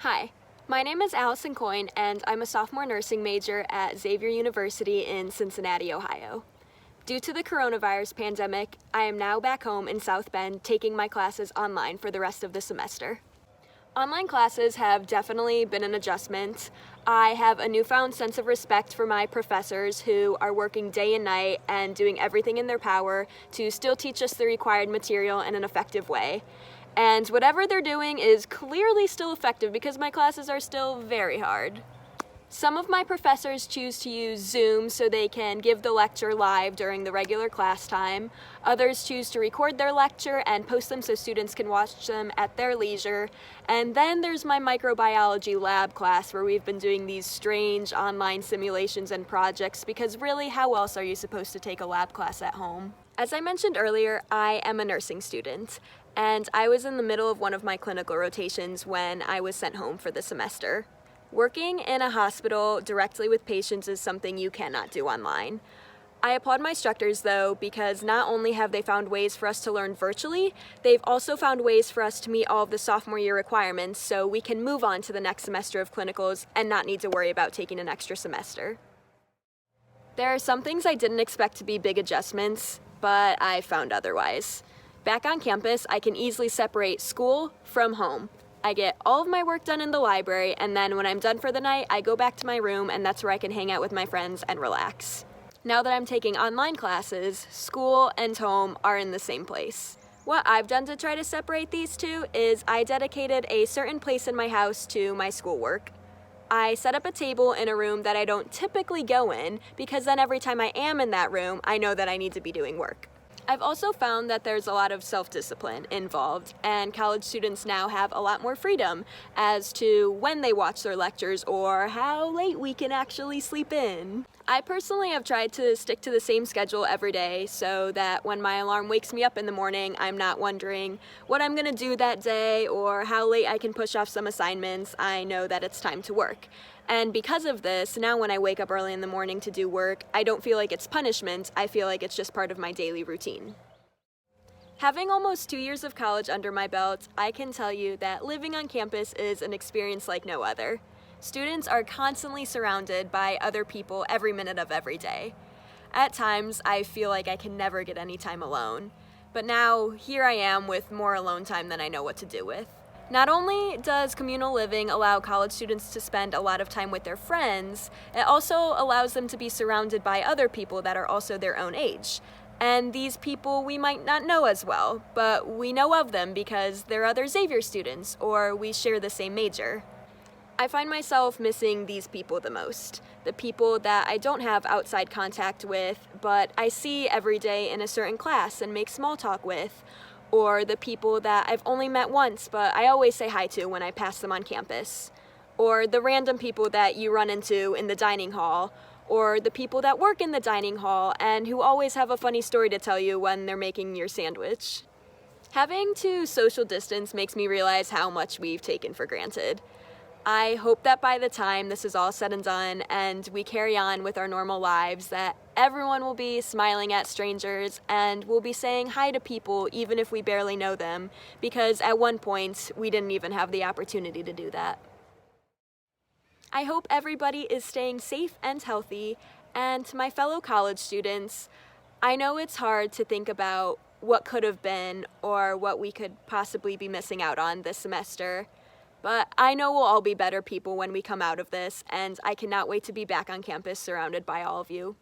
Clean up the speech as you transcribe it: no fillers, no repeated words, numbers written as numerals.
Hi, my name is Allison Coyne and I'm a sophomore nursing major at Xavier University in Cincinnati, Ohio. Due to the coronavirus pandemic, I am now back home in South Bend taking my classes online for the rest of the semester. Online classes have definitely been an adjustment. I have a newfound sense of respect for my professors who are working day and night and doing everything in their power to still teach us the required material in an effective way. And whatever they're doing is clearly still effective because my classes are still very hard. Some of my professors choose to use Zoom so they can give the lecture live during the regular class time. Others choose to record their lecture and post them so students can watch them at their leisure. And then there's my microbiology lab class where we've been doing these strange online simulations and projects because really, how else are you supposed to take a lab class at home? As I mentioned earlier, I am a nursing student, and I was in the middle of one of my clinical rotations when I was sent home for the semester. Working in a hospital directly with patients is something you cannot do online. I applaud my instructors though, because not only have they found ways for us to learn virtually, they've also found ways for us to meet all of the sophomore year requirements so we can move on to the next semester of clinicals and not need to worry about taking an extra semester. There are some things I didn't expect to be big adjustments, but I found otherwise. Back on campus, I can easily separate school from home. I get all of my work done in the library, and then when I'm done for the night, I go back to my room, and that's where I can hang out with my friends and relax. Now that I'm taking online classes, school and home are in the same place. What I've done to try to separate these two is I dedicated a certain place in my house to my schoolwork. I set up a table in a room that I don't typically go in, because then every time I am in that room, I know that I need to be doing work. I've also found that there's a lot of self-discipline involved, and college students now have a lot more freedom as to when they watch their lectures or how late we can actually sleep in. I personally have tried to stick to the same schedule every day so that when my alarm wakes me up in the morning, I'm not wondering what I'm gonna do that day or how late I can push off some assignments. I know that it's time to work. And because of this, now when I wake up early in the morning to do work, I don't feel like it's punishment, I feel like it's just part of my daily routine. Having almost 2 years of college under my belt, I can tell you that living on campus is an experience like no other. Students are constantly surrounded by other people every minute of every day. At times, I feel like I can never get any time alone. But now, here I am with more alone time than I know what to do with. Not only does communal living allow college students to spend a lot of time with their friends, it also allows them to be surrounded by other people that are also their own age. And these people we might not know as well, but we know of them because they're other Xavier students or we share the same major. I find myself missing these people the most. The people that I don't have outside contact with, but I see every day in a certain class and make small talk with. Or the people that I've only met once, but I always say hi to when I pass them on campus. Or the random people that you run into in the dining hall. Or the people that work in the dining hall and who always have a funny story to tell you when they're making your sandwich. Having to social distance makes me realize how much we've taken for granted. I hope that by the time this is all said and done and we carry on with our normal lives, that everyone will be smiling at strangers and will be saying hi to people even if we barely know them, because at one point we didn't even have the opportunity to do that. I hope everybody is staying safe and healthy, and to my fellow college students, I know it's hard to think about what could have been or what we could possibly be missing out on this semester. But I know we'll all be better people when we come out of this, and I cannot wait to be back on campus surrounded by all of you.